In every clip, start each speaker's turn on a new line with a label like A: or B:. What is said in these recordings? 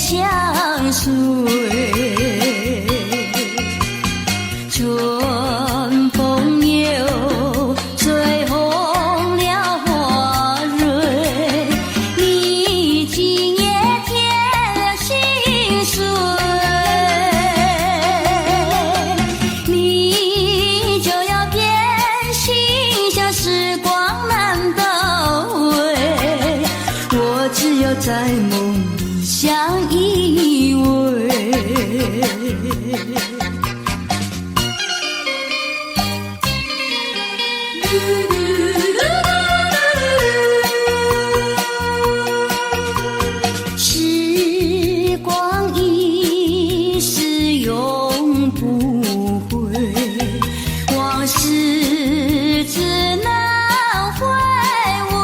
A: 相随。春风又吹红了花蕊，你今夜添了心碎，你就要变心，像时光难倒回，我只有在梦里相依偎。时光一逝永不回，往事只能回味。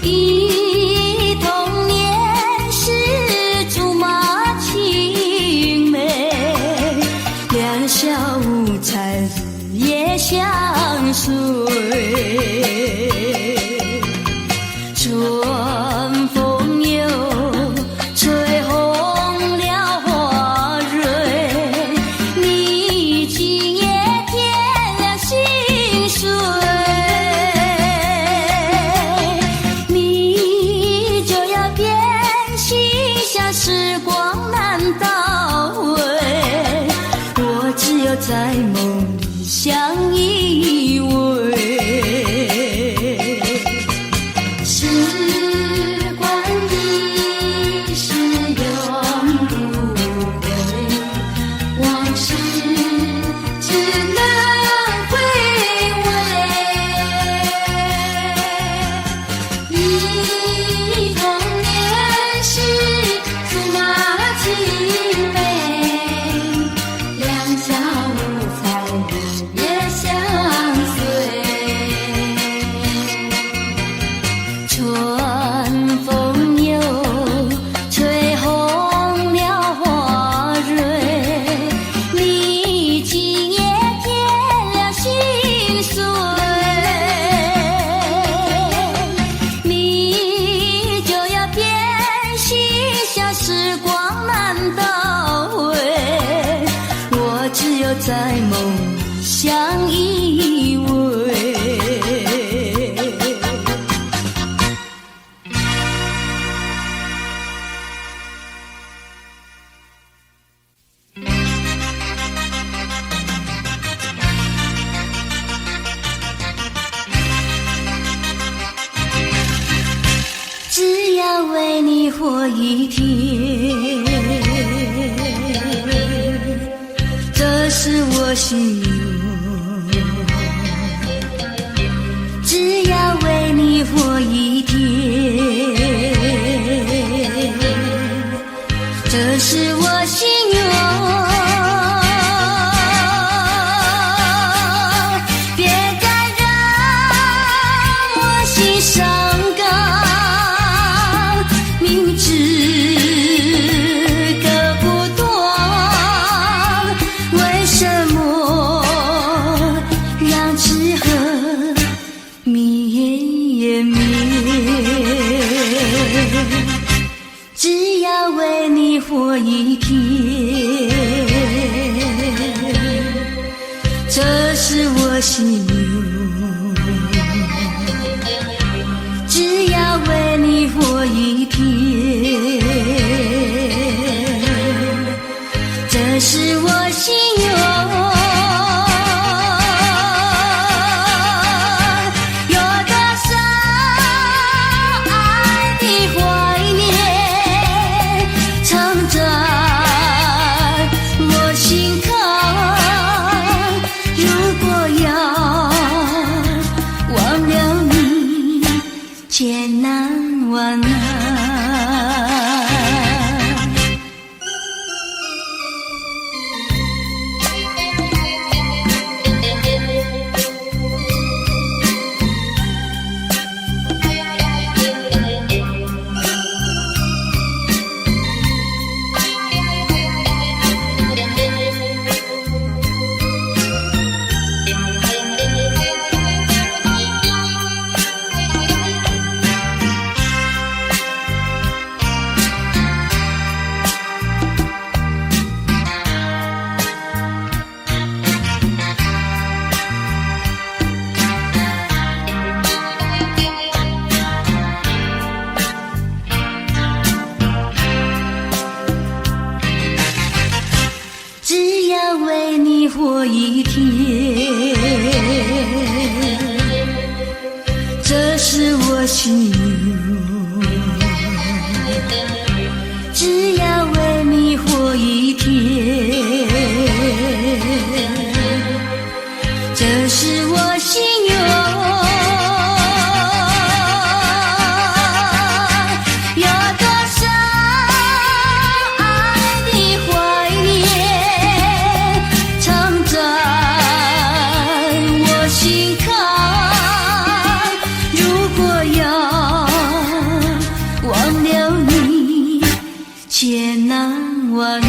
A: 忆童年时竹马青梅，两小无猜日夜相随。春风又吹红了花蕊，你今夜添了心碎，你就要变心，像时光难倒回，我只有在梦里相依偎。时光一逝永不回，往事只能回味。忆童年时竹马青梅，两小无猜日夜相随。春风又吹红了花蕊，你今夜添了心碎，你就要变心，像时光难倒回，我只有在梦里相依偎。只要为你活一天，这是我心愿。只要为你活一天，这是我心愿。别再让我心伤感，明知割不断，为什么让痴恨绵绵？只要为你活一天，这是我心愿。只要为你活一天，这是我心愿。有多少爱的怀念，藏在我心坎。如果要我心愿，只要为你活一天，这是我心愿。千难万难，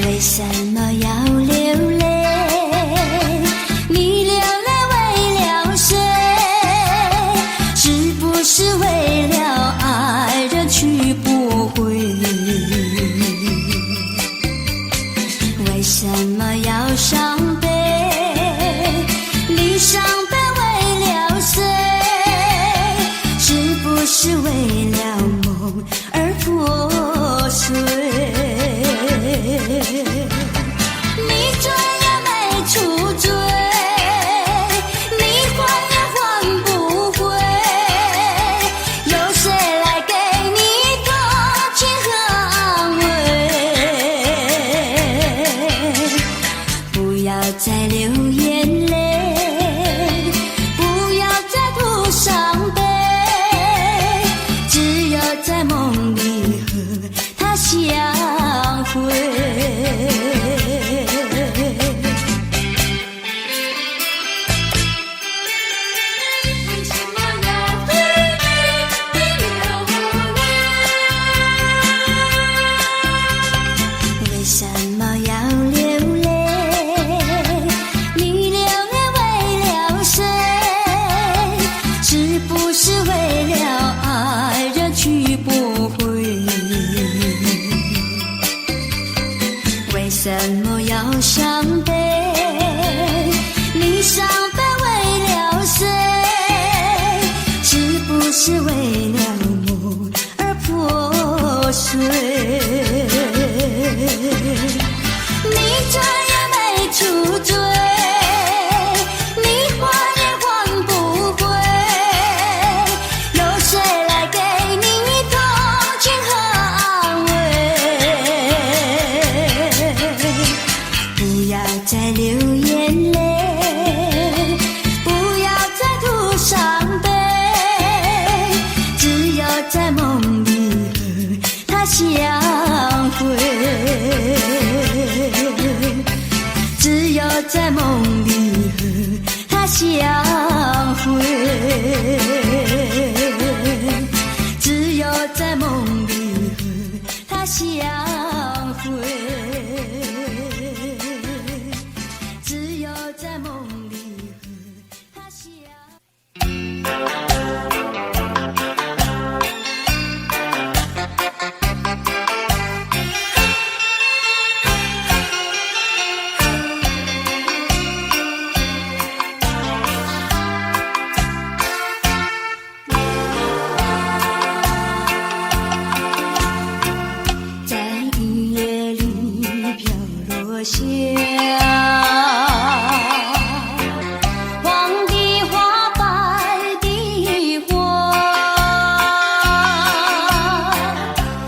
A: 为什么要流泪？你流泪为了谁？是不是为了爱人去不回？为什么要伤悲？你伤悲为了谁？是不是为了梦而破碎？你追也没出追，你还也还不回，有谁来给你同情和安慰？不要再流眼泪，不要再徒伤悲，只有在梦里和他相会。为什么要流泪？你流泪为了谁？是不是为了爱人去不回？为什么要伤悲？你伤悲为了谁？是不是为了梦而破碎？你追也没出追，你还也还不回，有谁来给你同情和安慰？不要再流眼泪，不要再徒伤悲，只有在梦里和他相会。只有在梦里和他相会，只有在梦里和他相会，只有在梦里和他相会。下黄的花，白的花，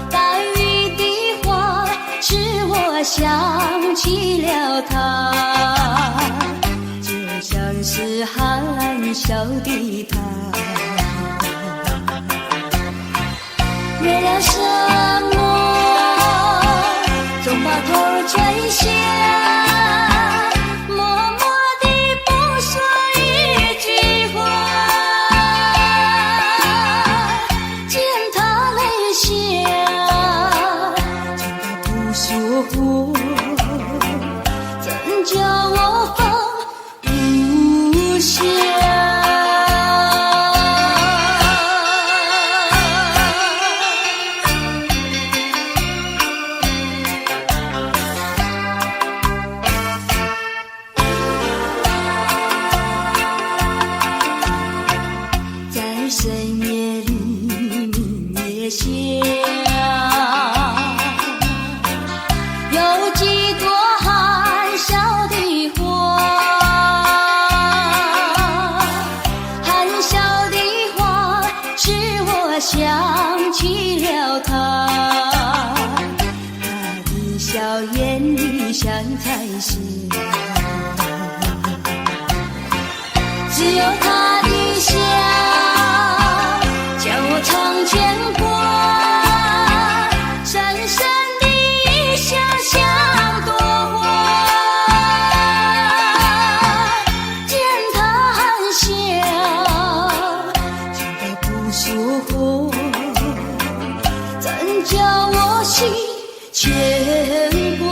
A: 带雨的花，使我想起了他，就像是含笑的他。为了什么总把头垂下，默默地不说一句话，见他泪下，见他不说话，怎叫我放不下？笑，只有他的笑叫我常牵挂，深深的笑像朵花，见他笑见他不说话，怎叫我心牵挂。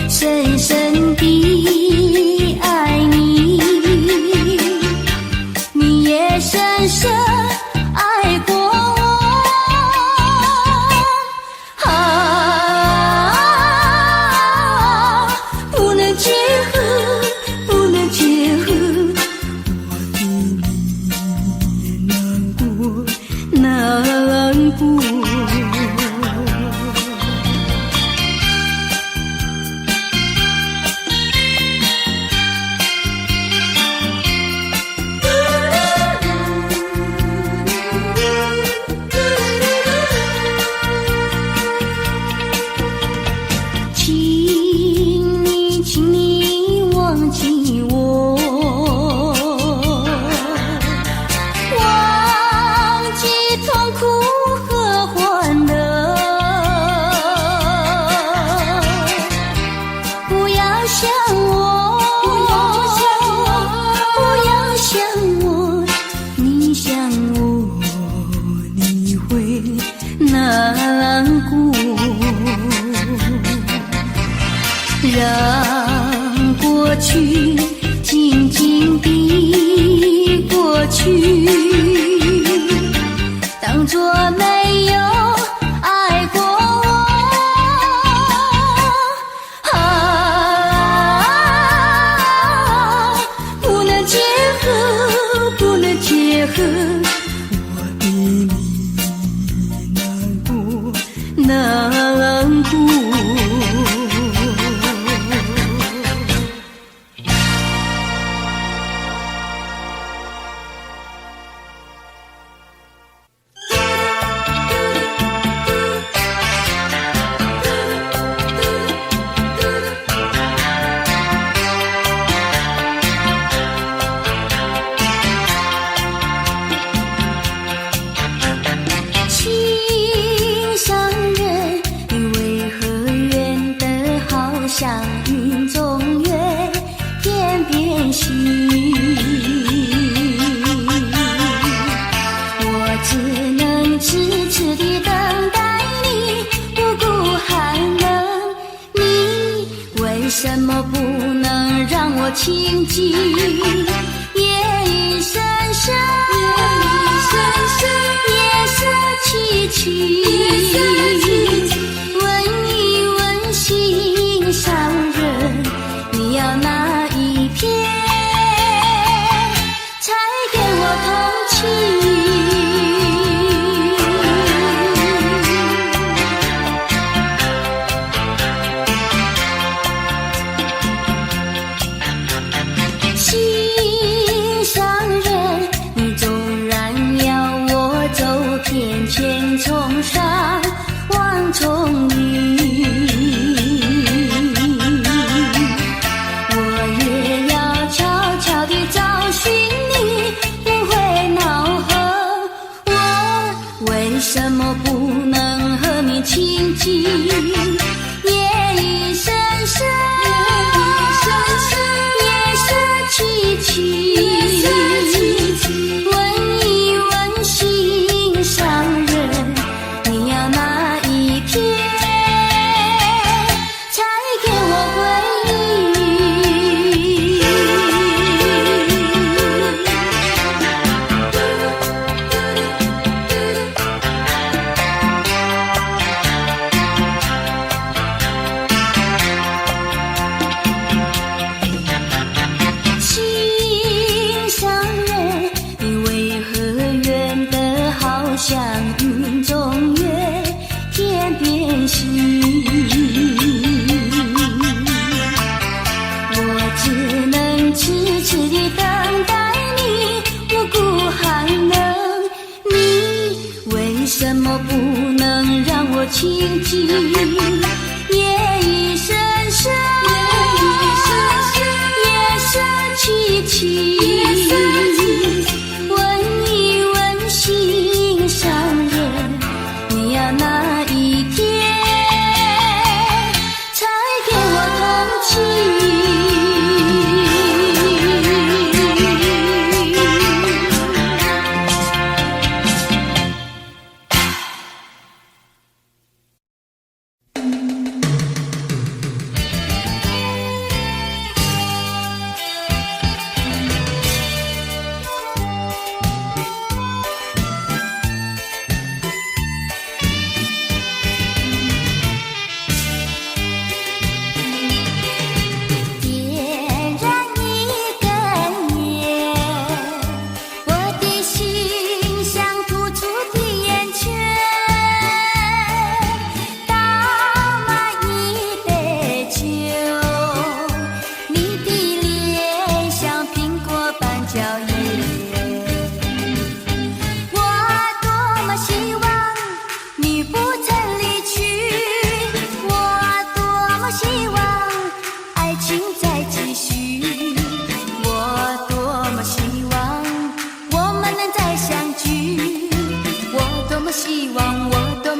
A: 深深地爱你，你也深深爱过我。不能结合，不能结合，我的你也难过，难过。请你忘记我，忘记痛苦和欢乐，不要想我，不要想我，你想我，你会难过。让过去静静地过去，当作没有爱过我。不能结合，不能结合，我的你难过，难过。像云中月，天边星，我只能痴痴地等待你，不顾寒冷。你为什么不能让我亲近？夜已深深，夜色凄凄，问一问心上人，你要哪一片才给我同情？心上人，你纵然要我走遍千重山，什么不能让我亲近？夜已深深，夜深凄凄，问一问心上人，你呀哪一天才给我同情？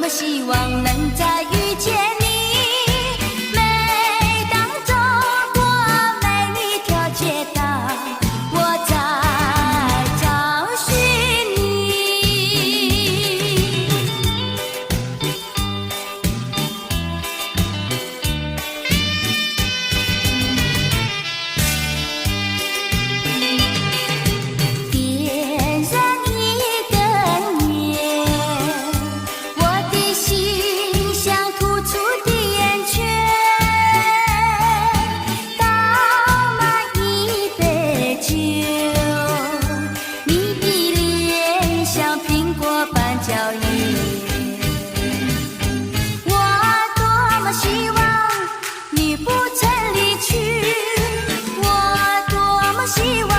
A: 希望能再遇见你，每当走过每一条街道，我在找寻你。点燃一根烟，我的心像突出的圆圈，倒满一杯酒，你的脸像苹果般娇艳。我多么希望你不曾离去，我多么希望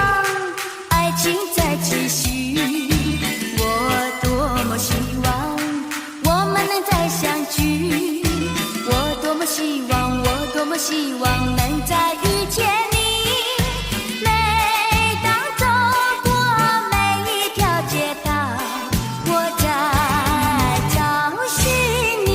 A: 爱情再继续，我多么希望我们能再相聚，我多么希望，我多么希望能再遇见你。每当走过每一条街道，我在找寻你。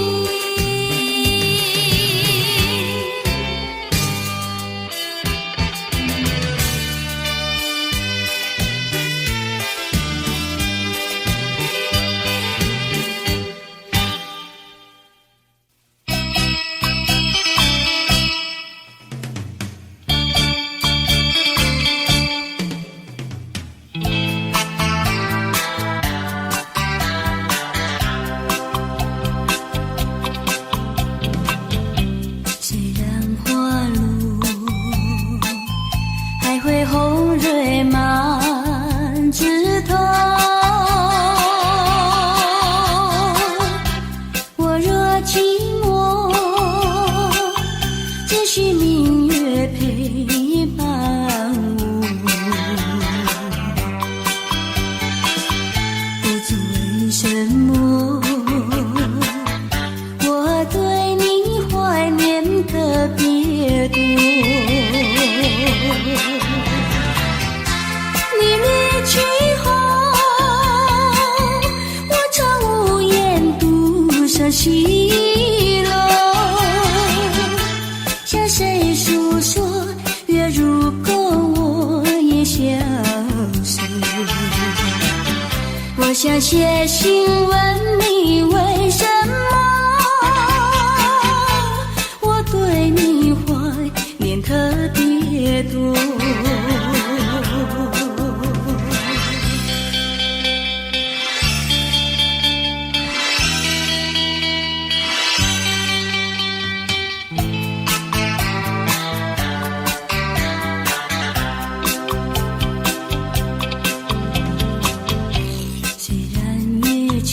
A: 虽然花路还会红蕊满枝头，我若寂寞，只需明月陪伴我，不知为什么我对你怀念特别多。你离去后，我常无言独上西楼，向谁诉说？月如钩，我也消瘦。我想写信问你为什么我对你怀念特别多。虽然夜去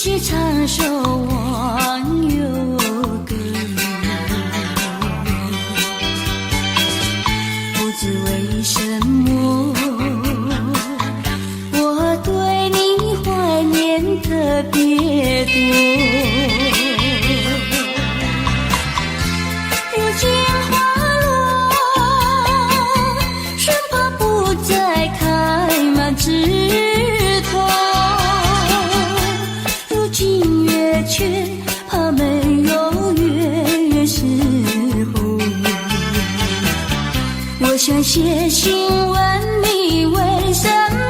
A: 续唱首忘忧歌，不知为什么我对你怀念特别多。如今花落，生怕不再开满枝头。如今月缺，怕没有月时候。我想写信问你，为什么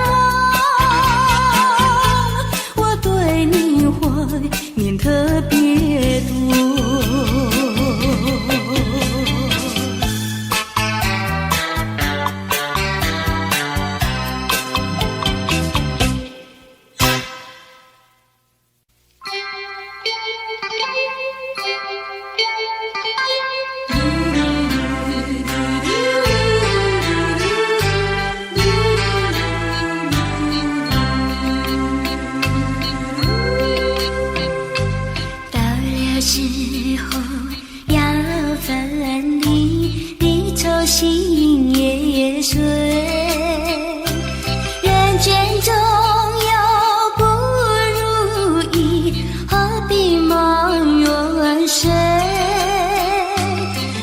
A: 我对你怀念特别多。时候要分离，离愁心也碎。人间中有不如意，何必忙远水？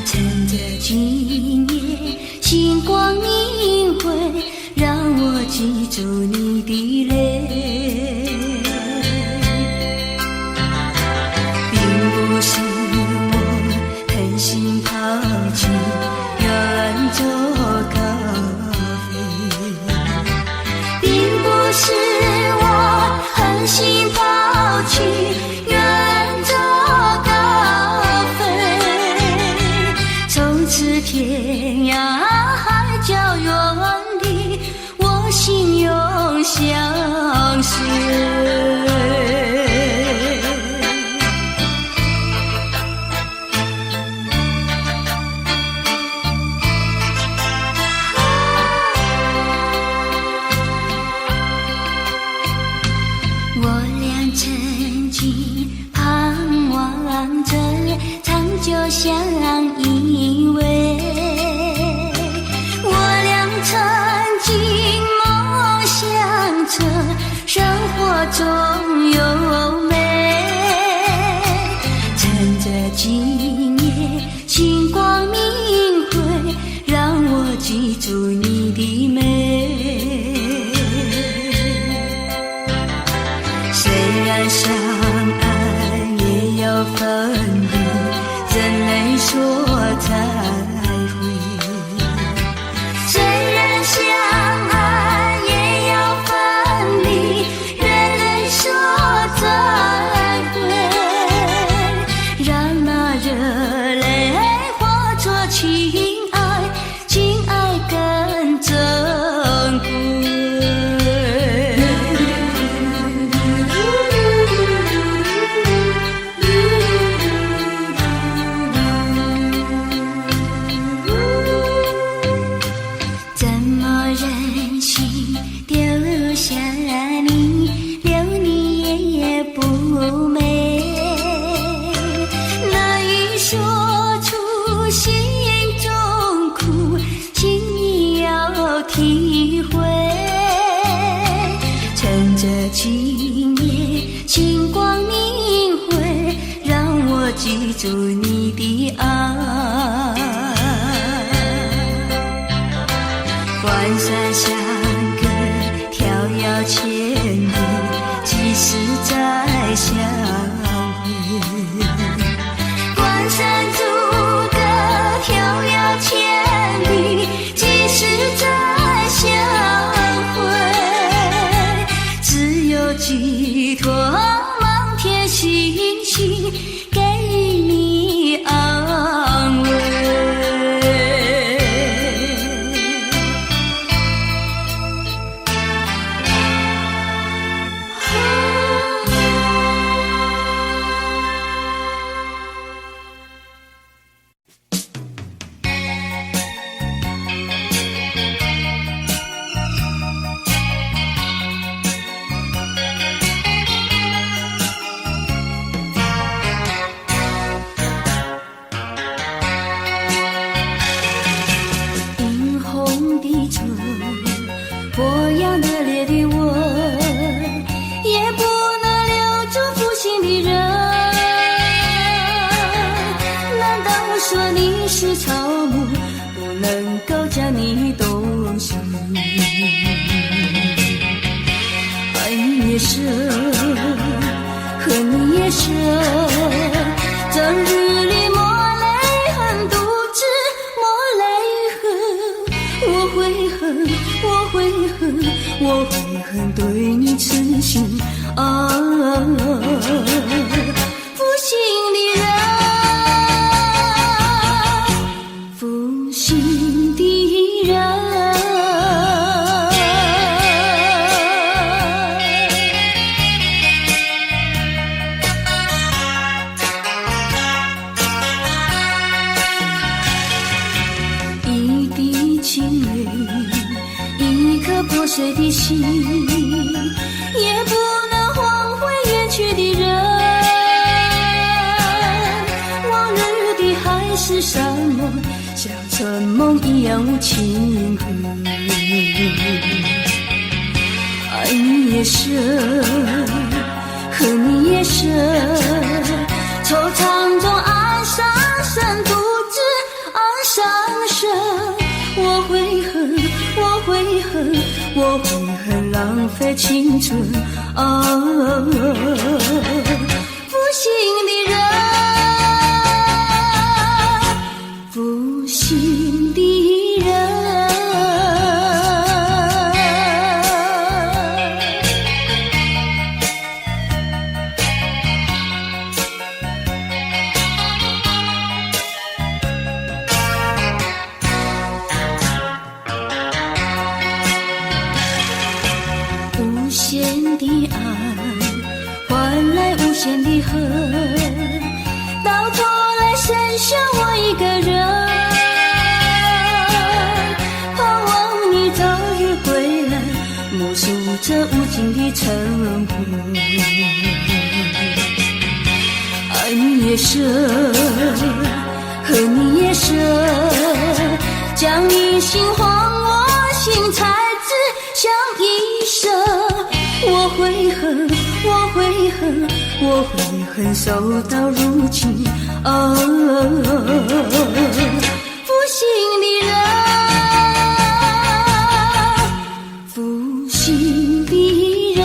A: 趁着今夜星光明辉，让我记住你的泪。不是我狠心抛弃远走高飞，并不是我狠心抛弃远走高飞，从此天涯海角远离，我心永相随。曾经盼望着长久相依偎，我俩曾经梦想着生活中有美，趁着今夜星光明辉，让我记住你的美。虽然相爱也要分离，人类说再会。虽然相爱也要分离，人类说再会。让那热泪化作情爱，情爱更珍贵。体会，趁着今夜星光明辉，让我记住你的爱。关山相隔，迢遥千里，几时再相会？关山阻隔，迢遥千里，几时再相会？只有寄托满天星星，给予你爱。夜深，整日里抹泪痕，独自抹泪痕。我会恨，我会恨，我会恨对你痴心啊，负心的人，负心的人。一滴清泪，一颗破碎的心，也不能唤回远去的人。往日的海誓山盟，像春梦一样无情恨。爱你也深，恨你也深，惆怅中暗伤神，独自暗伤神。我会恨，我会恨，我会恨浪费青春啊，负心的人，负心的人。无限的爱换来无限的恨，到头来剩下我一个人。盼望你早日归来，默数这无尽的晨昏。爱你也深，恨你也深，将你心还我心，才知相一生。我会恨，我会恨，我会恨，守到如今啊，负心的人，负心的人。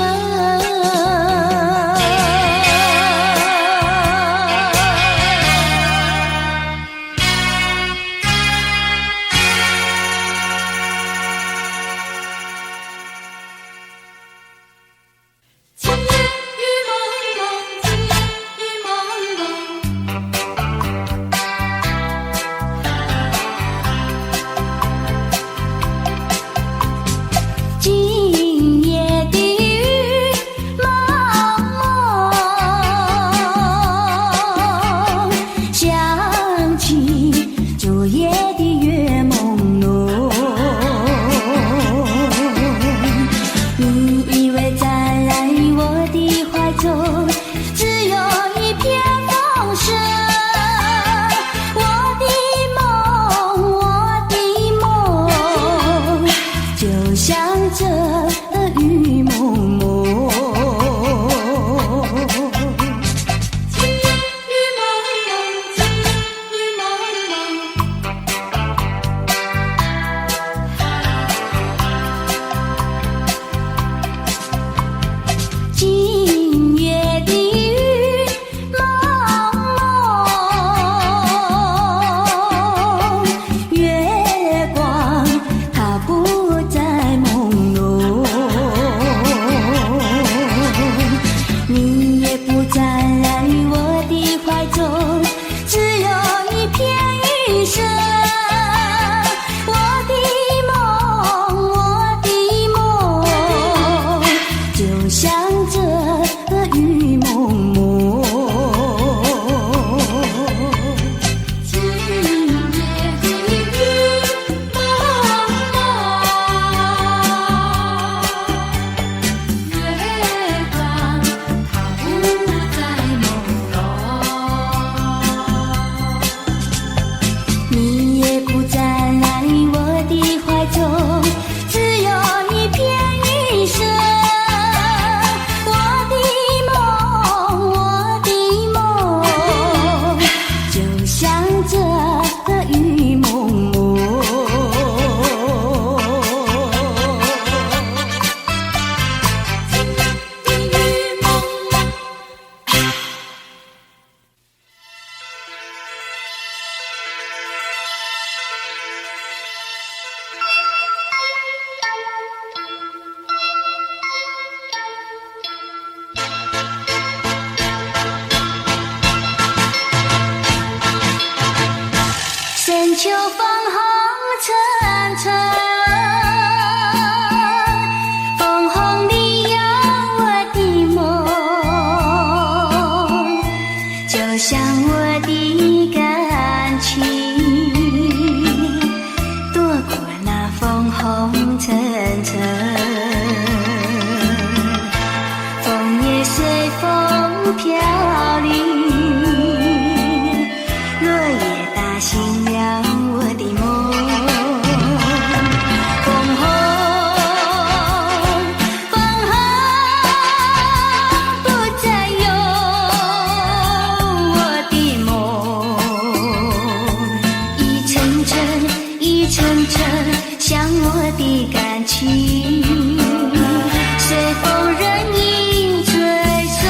A: 像我的感情，躲过那风红尘尘，风也随风飘零，落叶打醒了我的梦。风红，风红，不再有我的梦，一层层，一层层，像我的感情，随风任影吹送，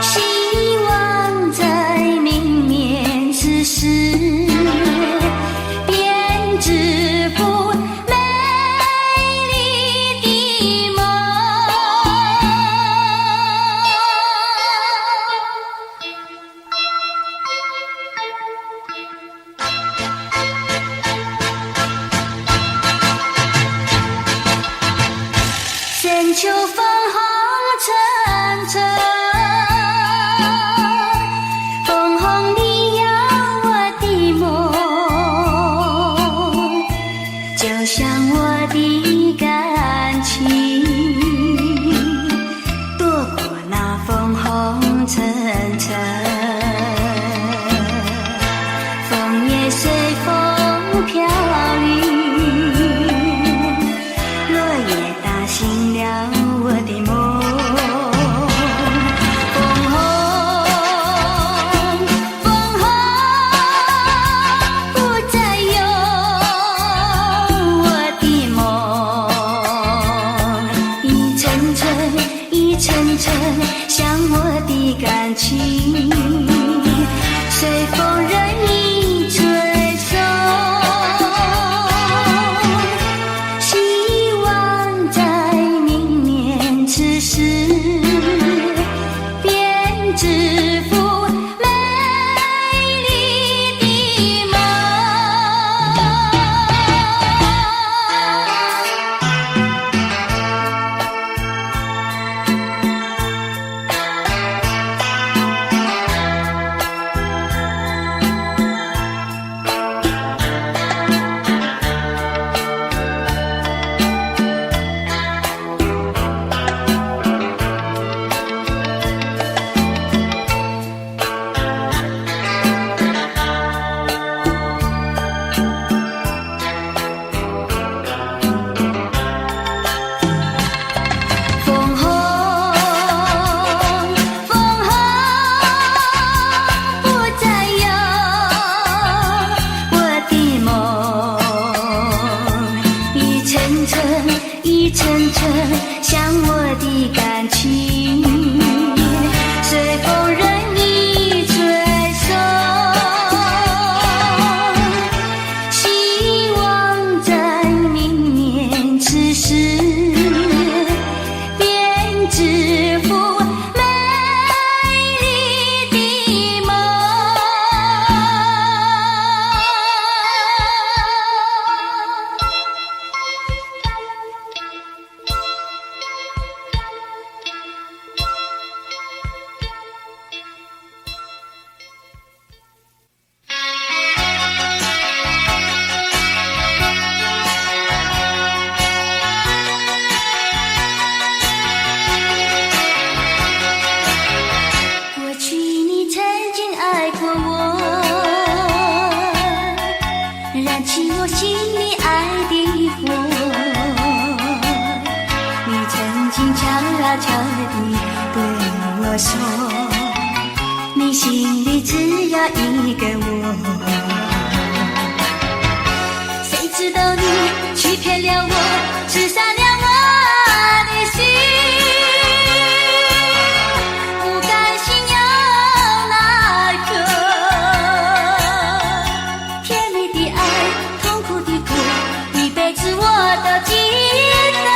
A: 希望在明年此时编织幅美丽的梦。深秋风红尘尘，风红里有我的梦，就像我的感情，躲过那风红尘尘，风也随风飘零，落叶打醒了我的梦。风红，风红，不再有我的梦，一层层，一层层，像我的感情，随风任意吹送，希望在明年此时编织幅美丽的梦。风红，风红，不再有我的梦，一层层，一层层，像我的感情，随风任意吹送，希望在明年此时编织幅美丽的梦。过去你曾经爱过我，燃起我心里爱的火。你曾经悄悄地对我说，你心里只要一个我。谁知道你欺骗了我，刺杀了我的心。不甘心有那颗甜蜜的爱，痛苦的苦，一辈子我都记得。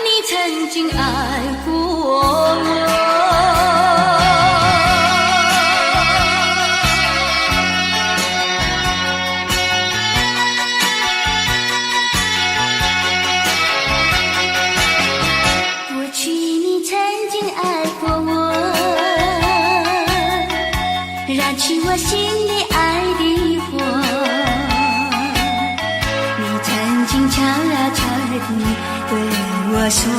A: 你曾经爱过我。我说，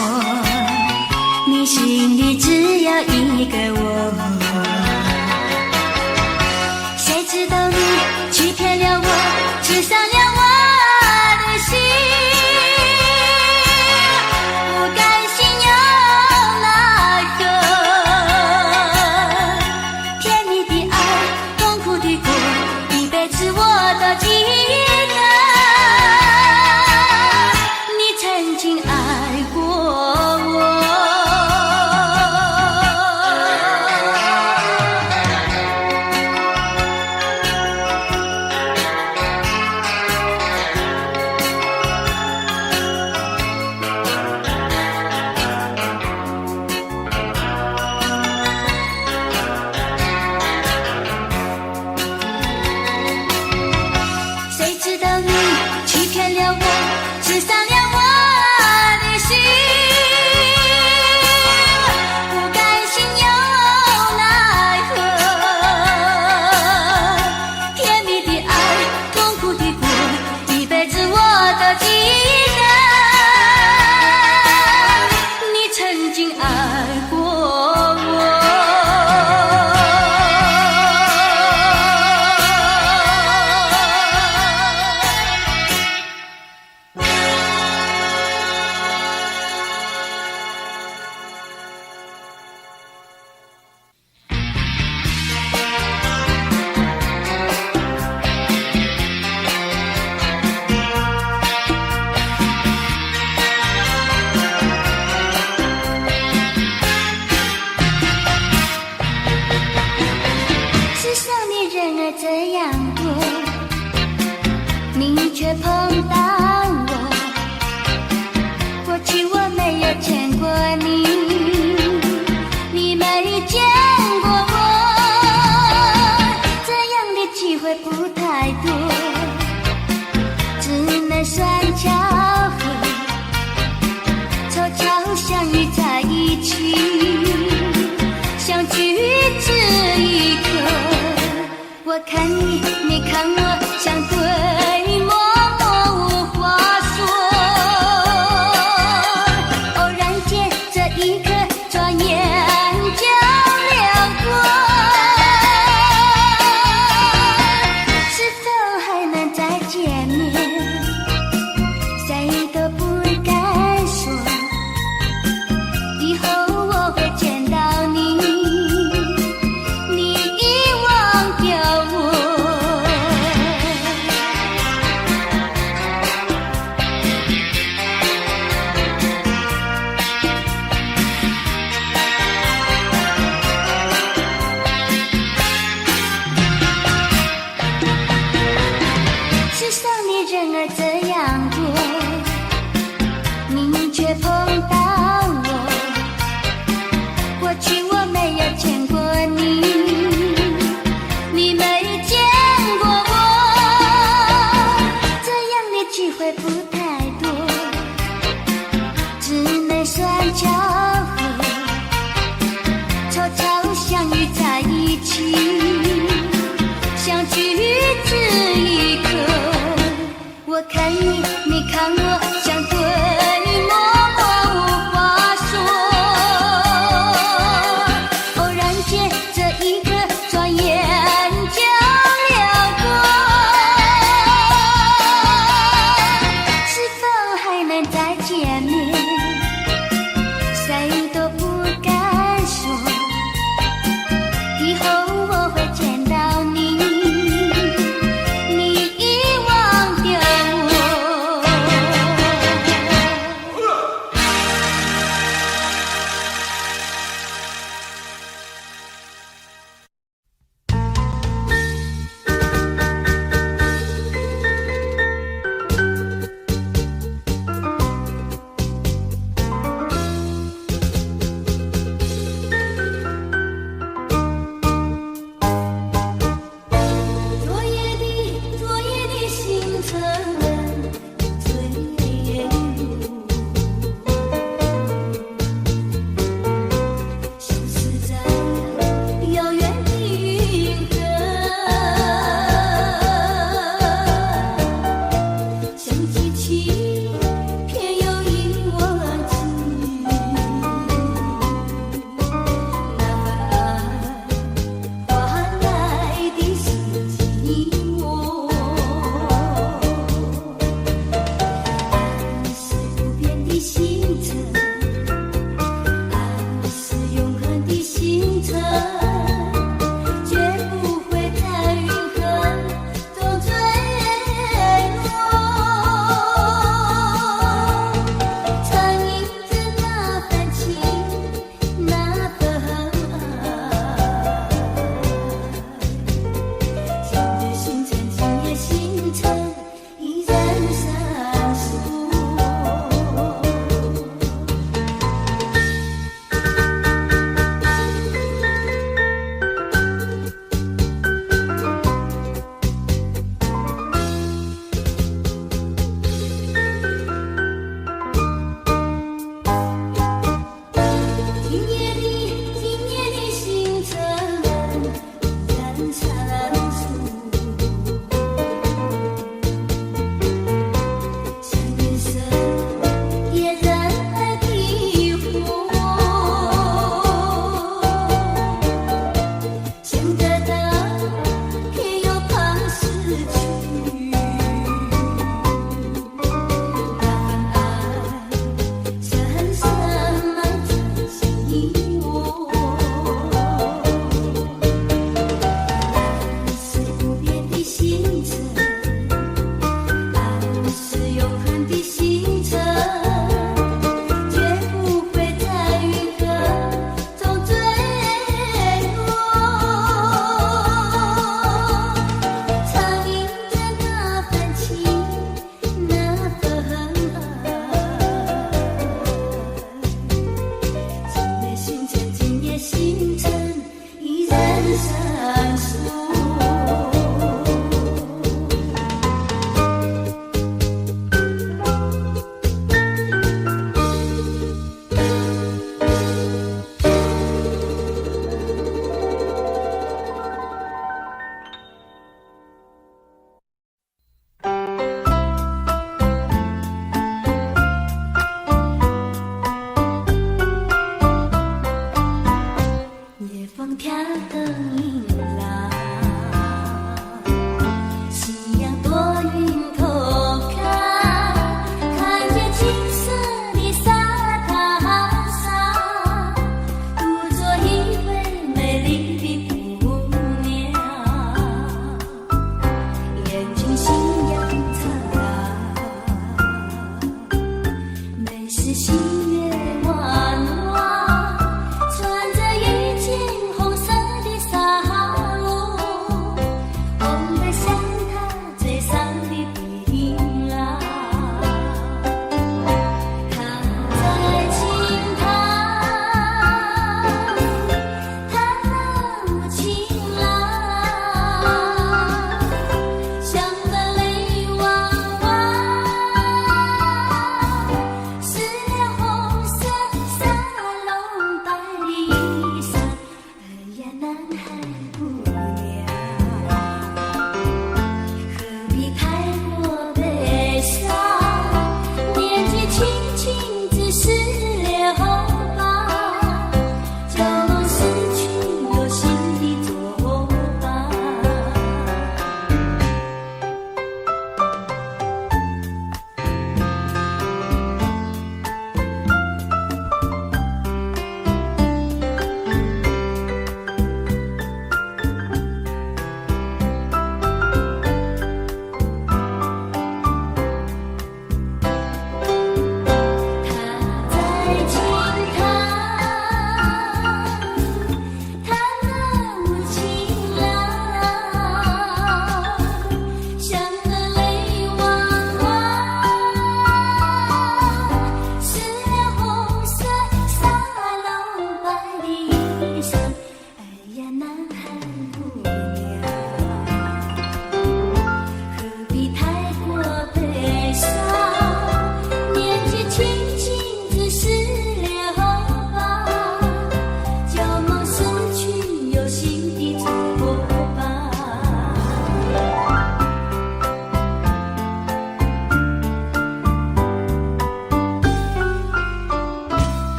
A: 你心里只有一个我。谁知道你欺骗了我，刺伤了我的心。不甘心又奈何，甜蜜的爱，痛苦的过，一辈子我都记得。你曾经爱过我。谁知道你欺骗了我，刺伤了我的心。不甘心又奈何，甜蜜的爱，痛苦的过，一辈子我都记得。你曾经爱过我。世上的人儿这样多，你却碰到我。过去我没有见过你，你没见过我，这样的机会不太多，只能算巧合，凑巧相遇在一起，相聚这一刻。我看你，你看我，像对默默无话说。偶然间，这一刻转眼就流过，是否还能再见面？谁都不敢说，以后我会见到你，你遗忘掉我。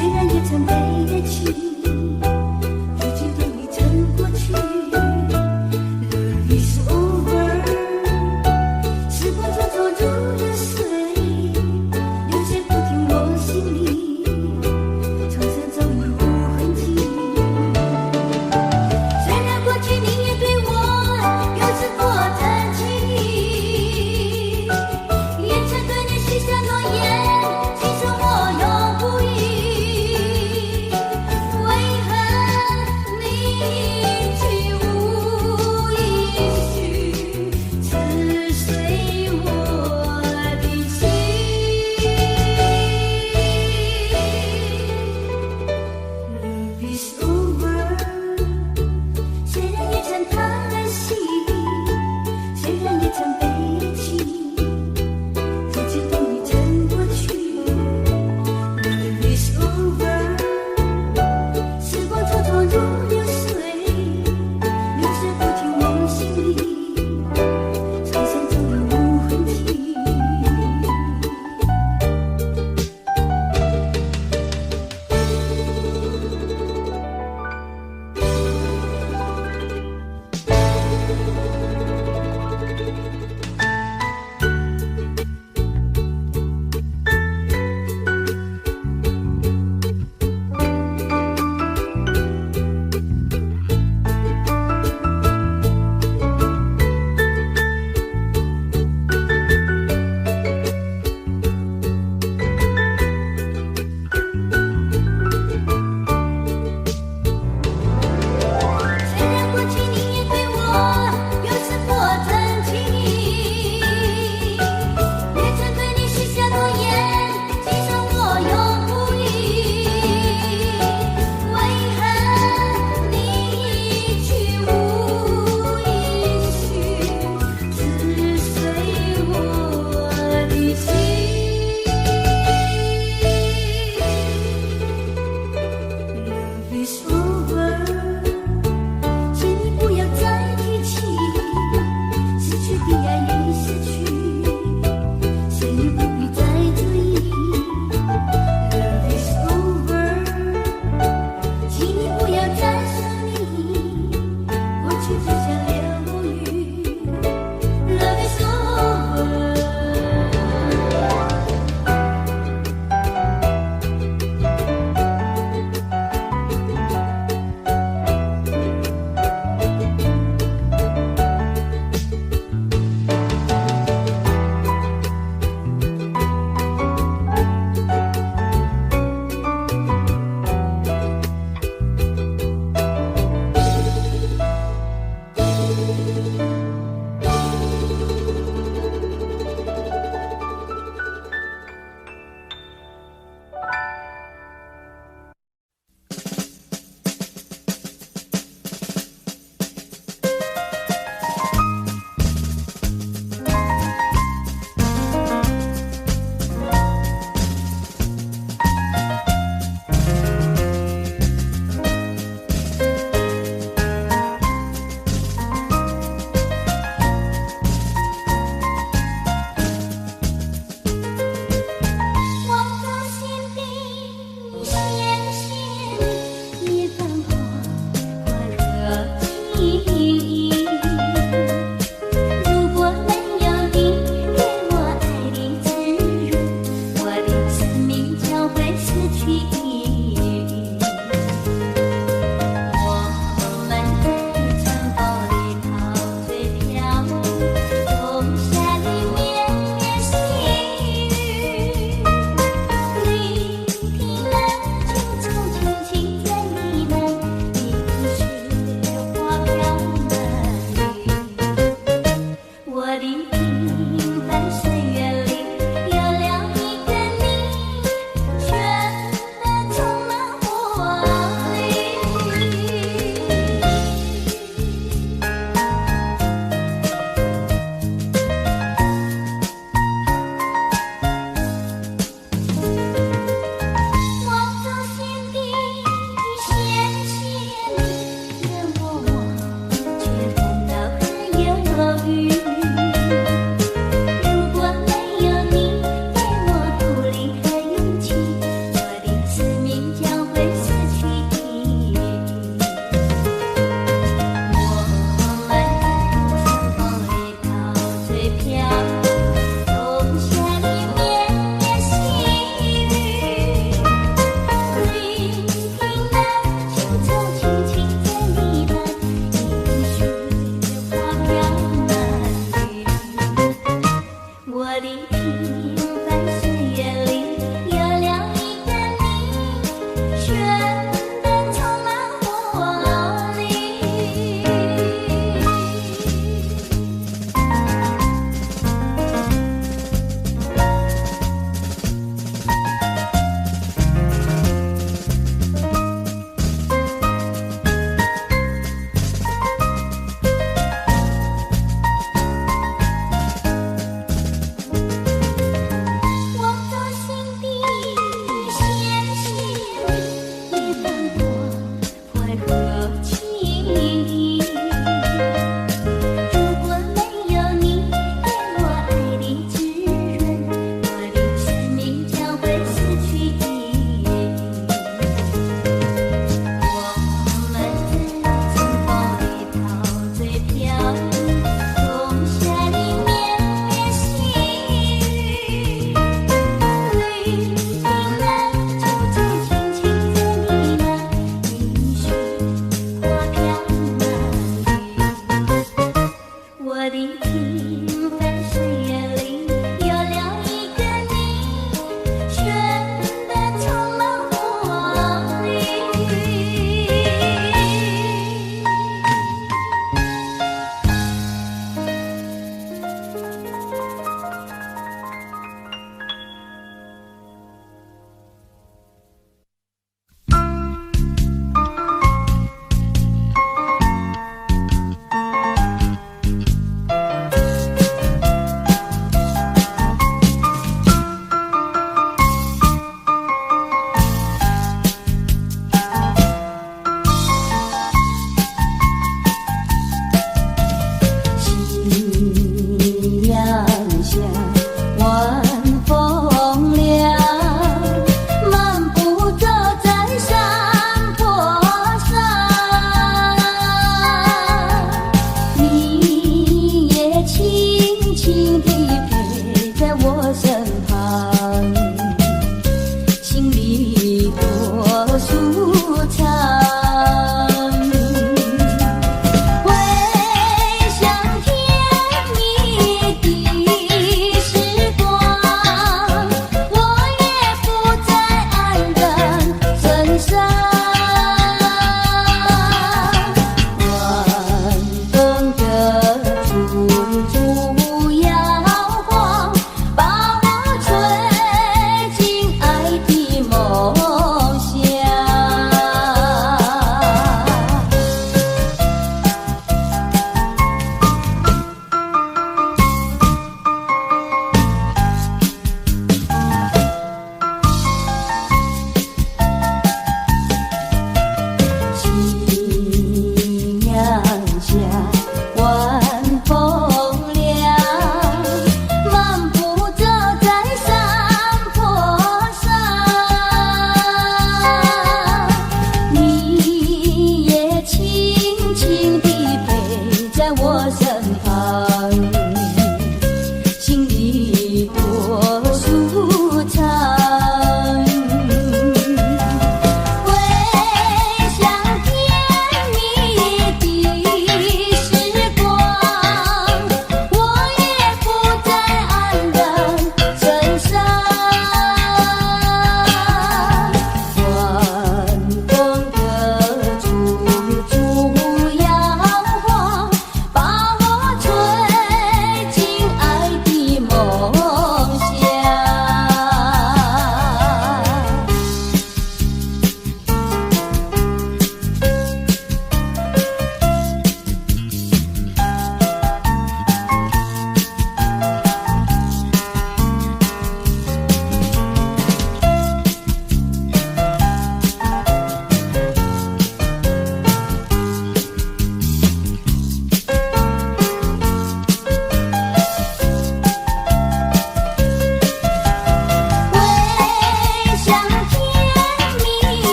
A: 虽然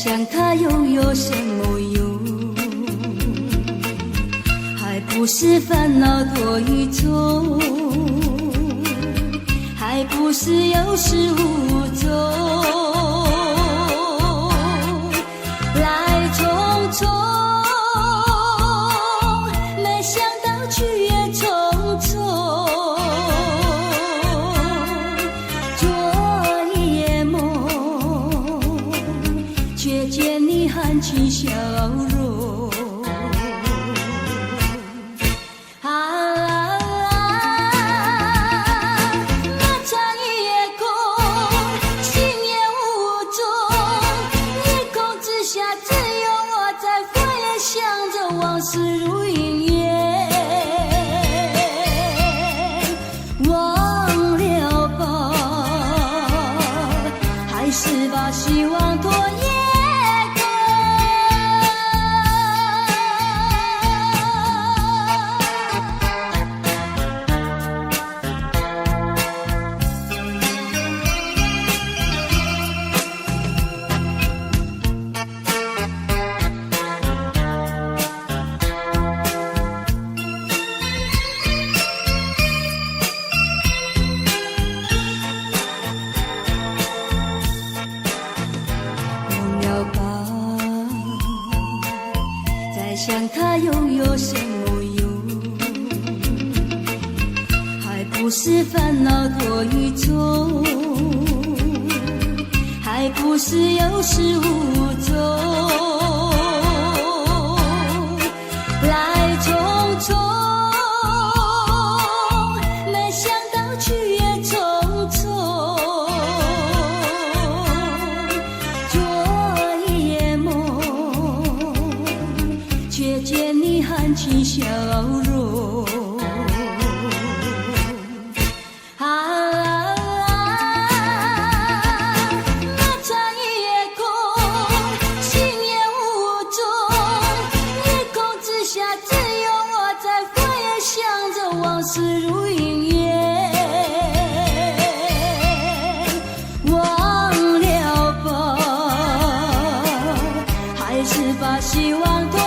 A: 想它又有什么用？还不是烦恼多一重，还不是有始无终，来匆匆，没想到去也匆匆。昨夜梦，却见你含情笑容。往事如云烟，忘了吧，还是把希望拖延。想它又有什么用？还不是烦恼多一重，还不是有始无终，来匆匆，没想到去也匆匆。昨夜梦，却见你含情笑容。那场夜空，心也无踪，夜空之下只有我在回想着往事如云烟。忘了吧，还是把希望拖延。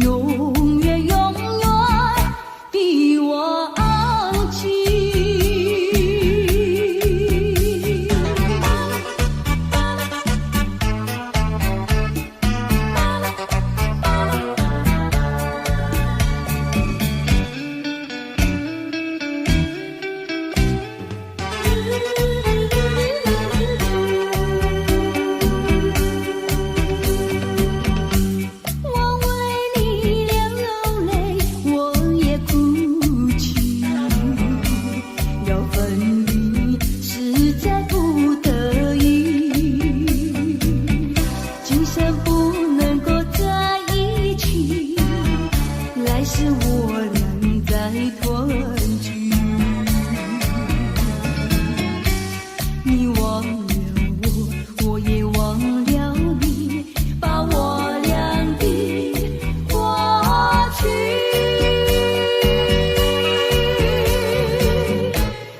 A: 永远比我昂起。是我俩在团聚。你忘了我，我也忘了你，把我俩的过去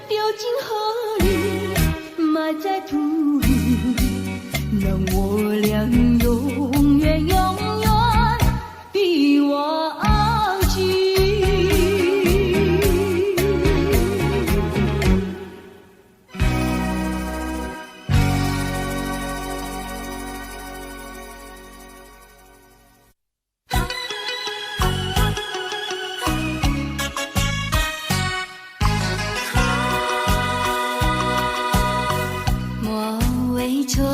A: 丢进河里，埋在土里，让我俩永远永远比忘记。莫为春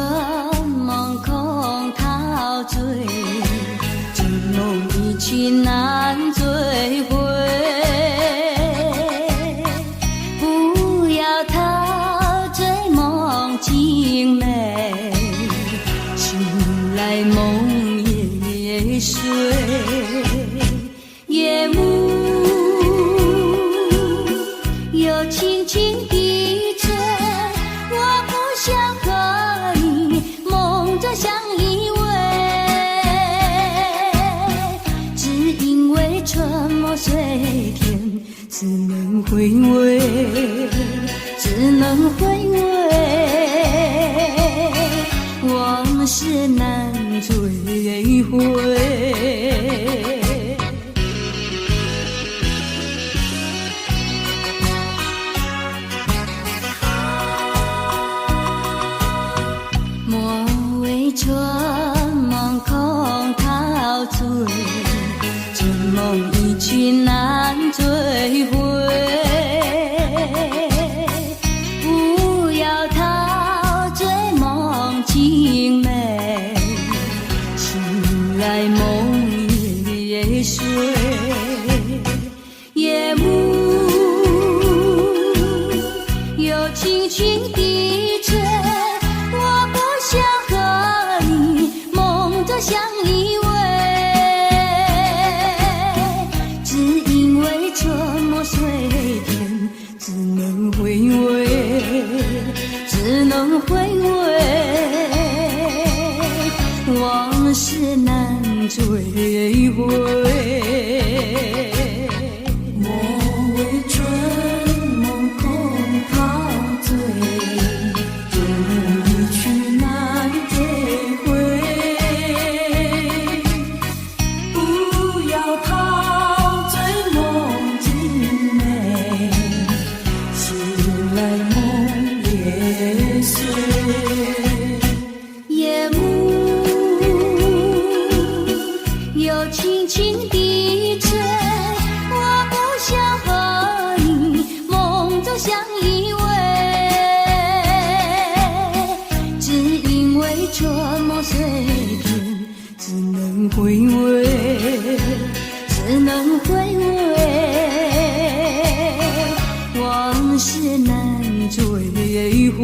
A: 梦空陶醉，这梦一去难追回。不要陶醉梦境美，醒来梦也碎。夜幕又轻轻地吹，我不想和你梦着相依偎，只因为春梦随天，只能回味，只能回味，往事难追回。莫为春梦空陶醉，这梦一去难追回。不要陶醉梦境美，醒来梦也碎。夜幕又轻轻地吹，我不想和你梦着相依偎，只因为春梦随天，只能回味，只能回味，往事难追回。莫为春梦空陶醉，这梦一去难追回。不要陶醉梦境美，醒来梦也碎。夜幕又轻轻地吹，我不想和你梦着相依偎，只因为春梦随天，只能回味，只能回味，往事难追回。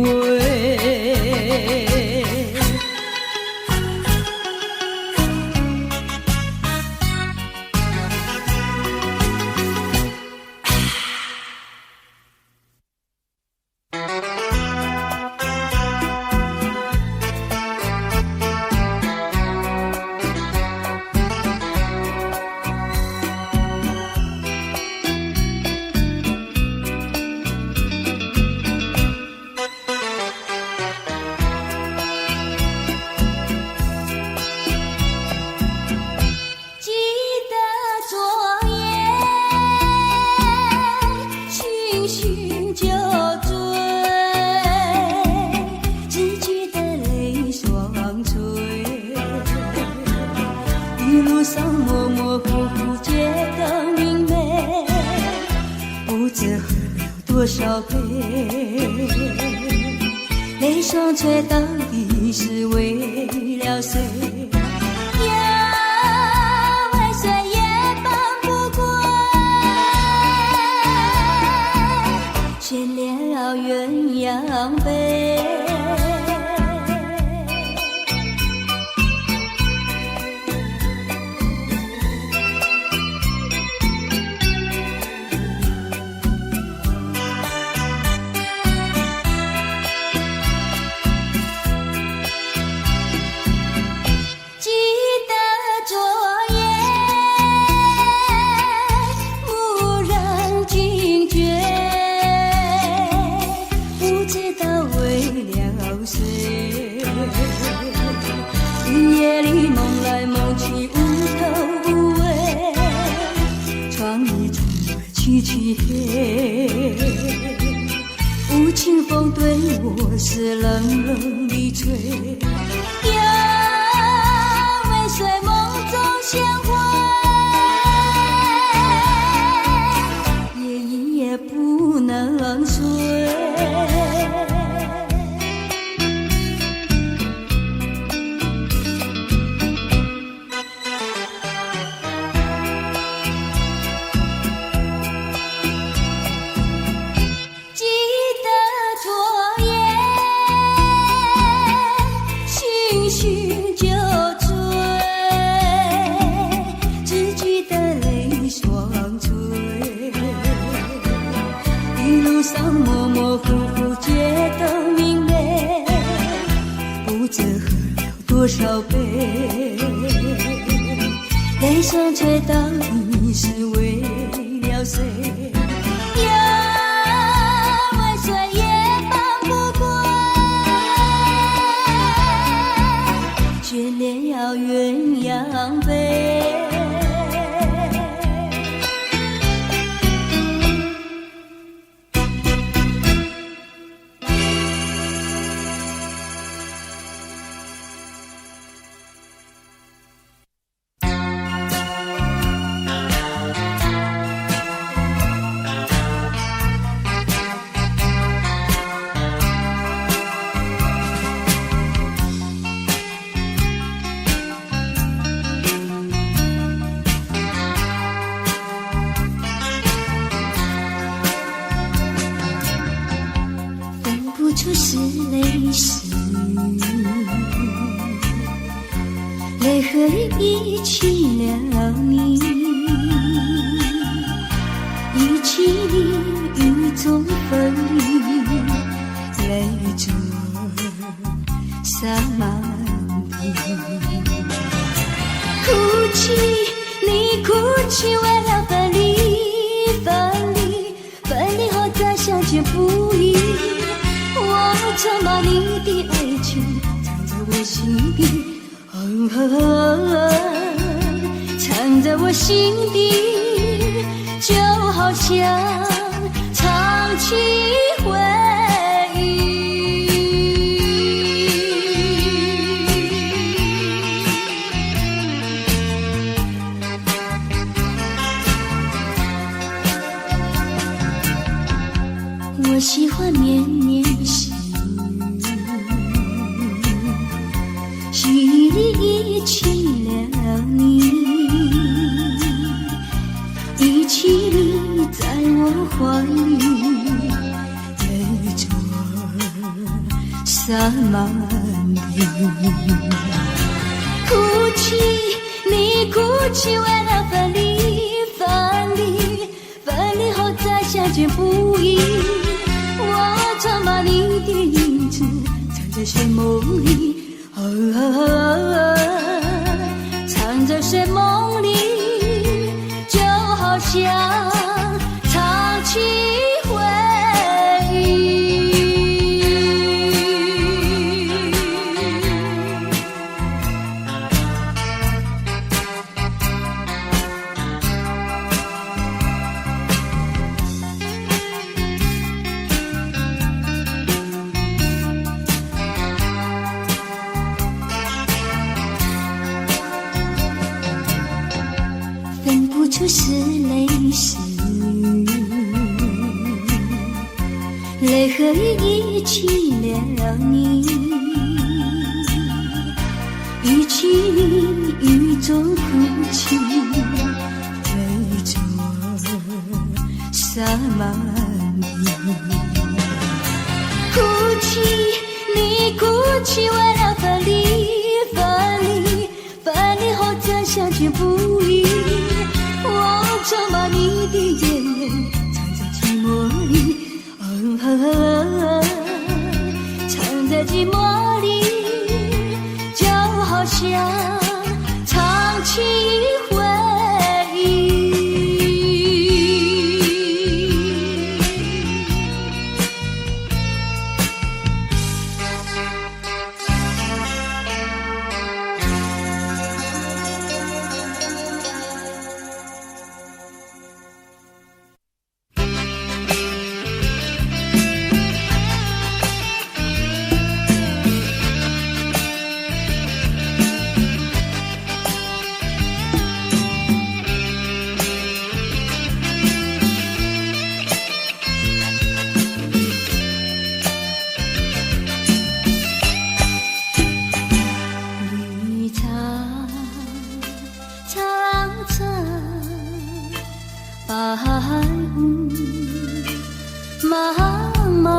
A: 记得昨夜醺醺酒醉，只记得泪双垂，一路上模模糊糊街灯明媚，不知喝了多少杯，泪双垂到底是为了谁？选了鸳鸯杯，是冷冷的吹，要尾随梦中鲜花，夜也不能睡。模模糊糊觉得明媚，不知喝了多少杯，泪双垂到底是为了谁？要尾随也放不过，眷恋要鸳鸯飞。出是泪湿，泪和雨一起了你，一起雨中分离，泪珠洒满地。哭泣，你哭泣为了分离，分离，分离后再相见不易。我曾把你的爱情藏在我心底，藏在我心底，就好像唱起回忆。我喜欢绵绵细雨里一起了你，一起你在我怀里，泪珠洒满地。哭泣，你哭泣为了分离，分离，分离后再相见不易。我曾把你的影子藏在睡梦里，藏在睡梦里，就好像唱起回忆。就是泪湿，泪和雨一起了你，一起雨中哭泣，泪珠洒满地。哭泣，你哭泣为了分离，分离，分离后再相见不易。我曾把你的眼藏在寂寞里，藏在寂寞里，就好像唱起回忆。白雾茫茫，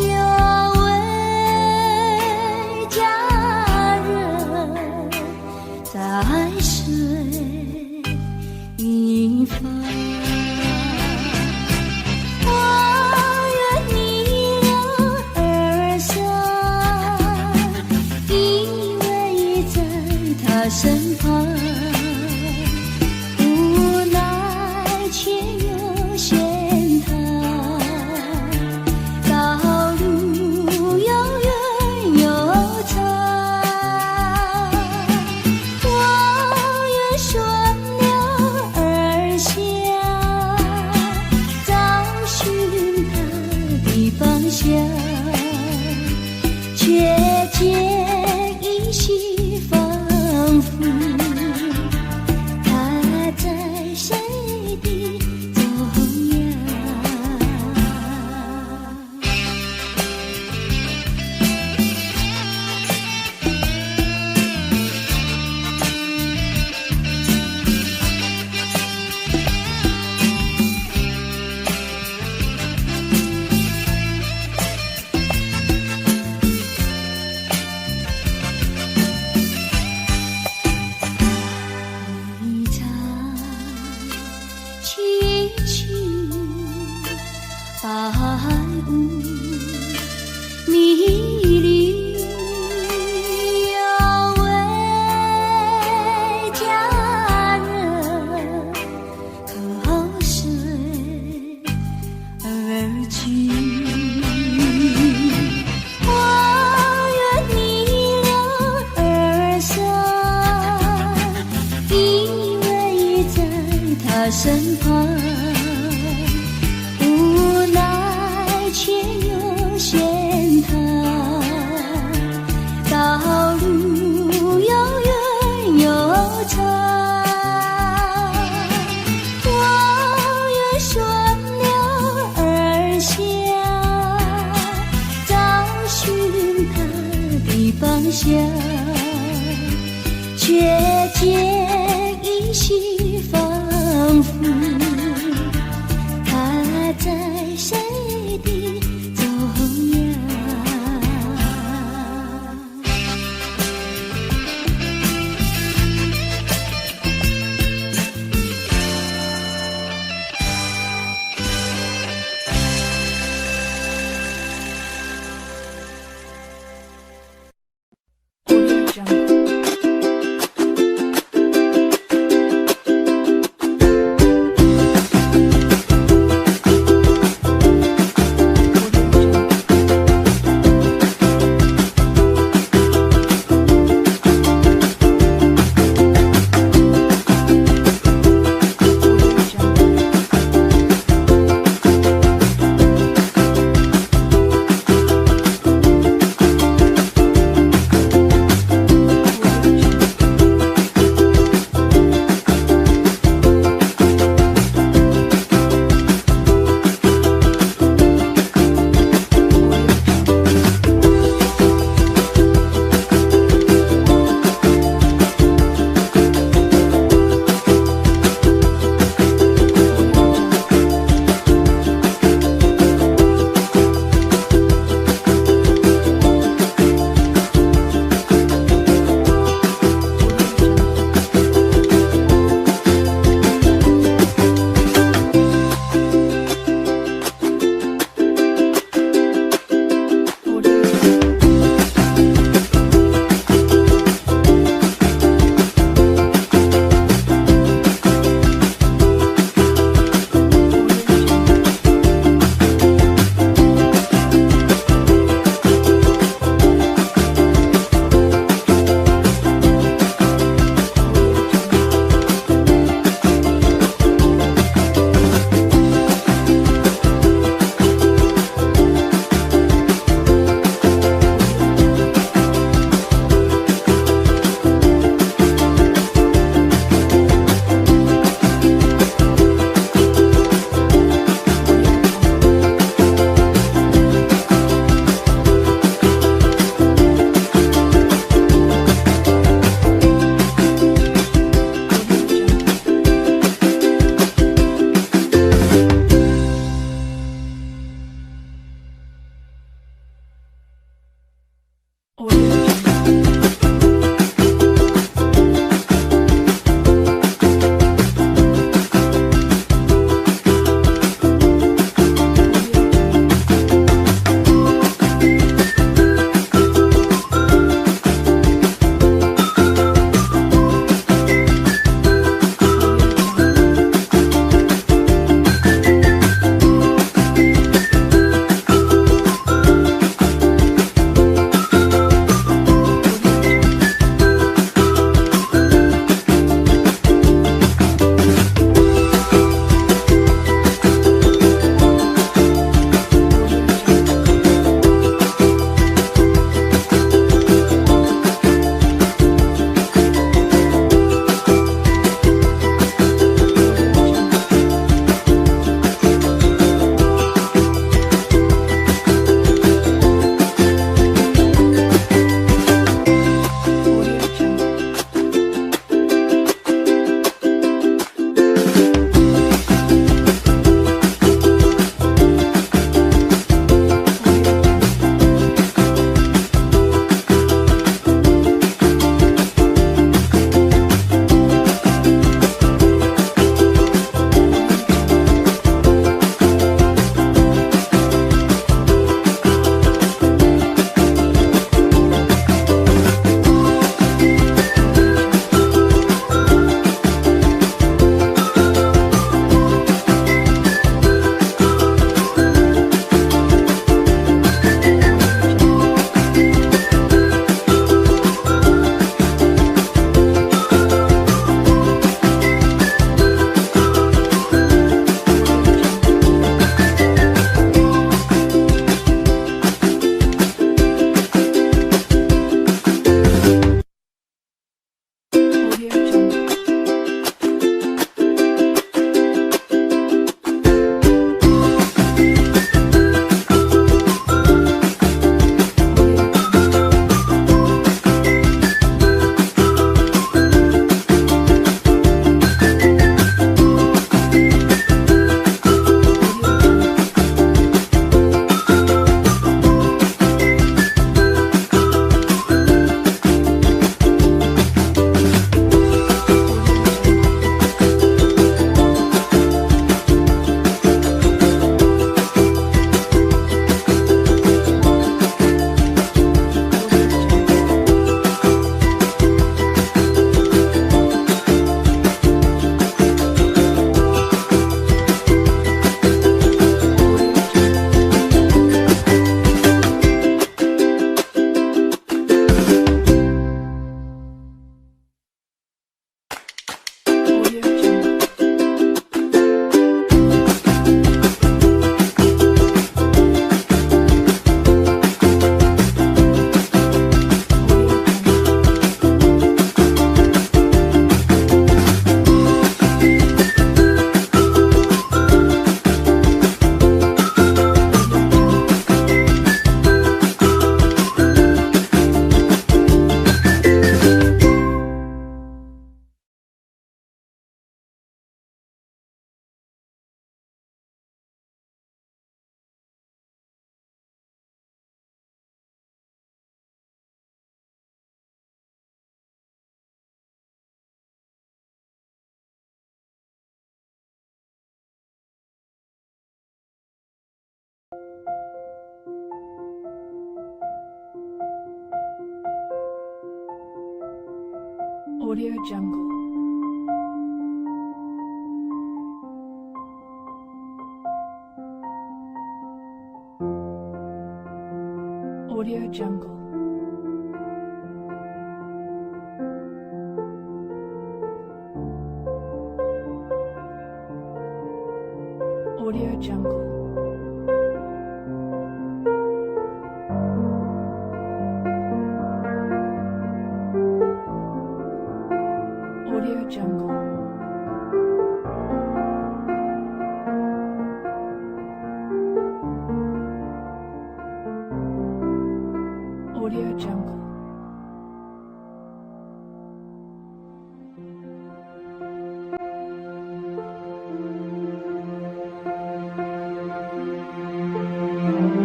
A: 有位佳人在水一方。我愿逆流而上，依偎在他身旁。身旁，无奈却又嫌他道路又远又长。我愿顺流而下，找寻他的方向，却见依稀仿佛他在谁的走呀？
B: Audio Jungle. Audio Jungle. Audio Jungle. Audio Jungle. Audio Jungle.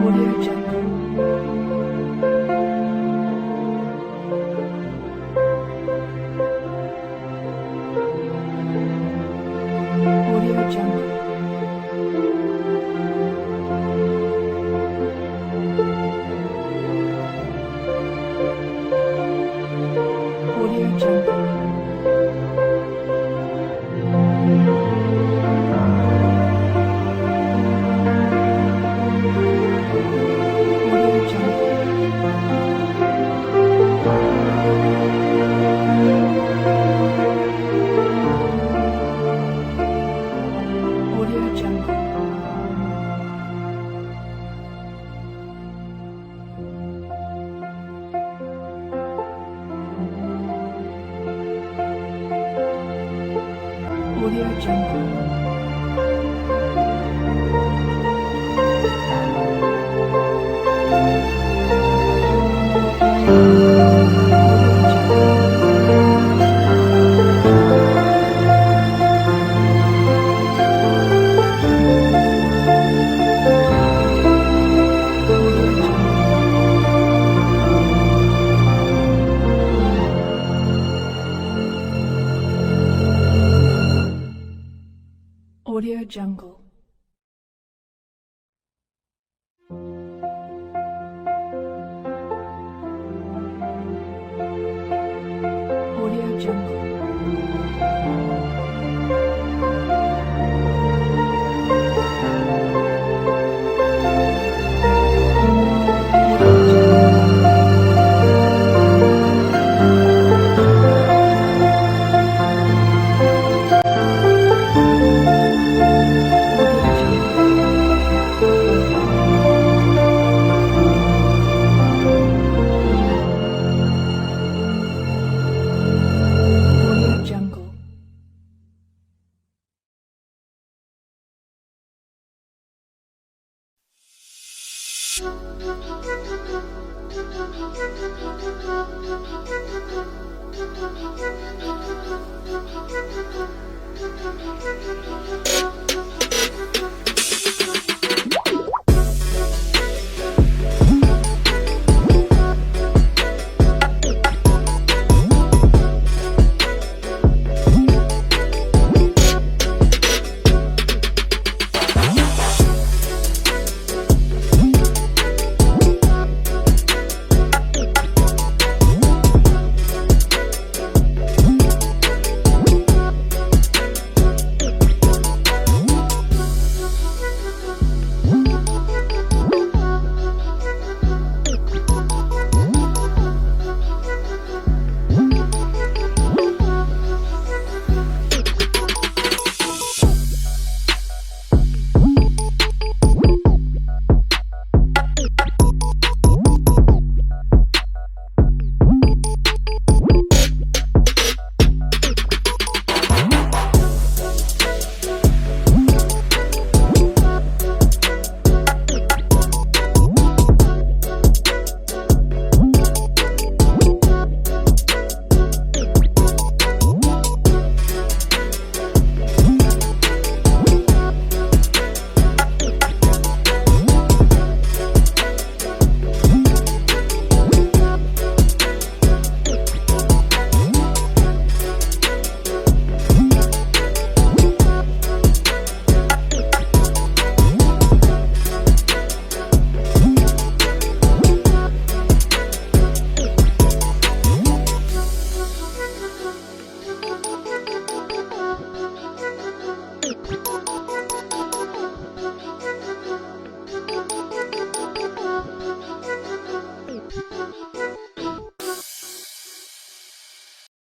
B: Audio Jungle. Audio Jungle. Audio Jungle. Audio Jungle. Audio Jungle. Audio Jungle.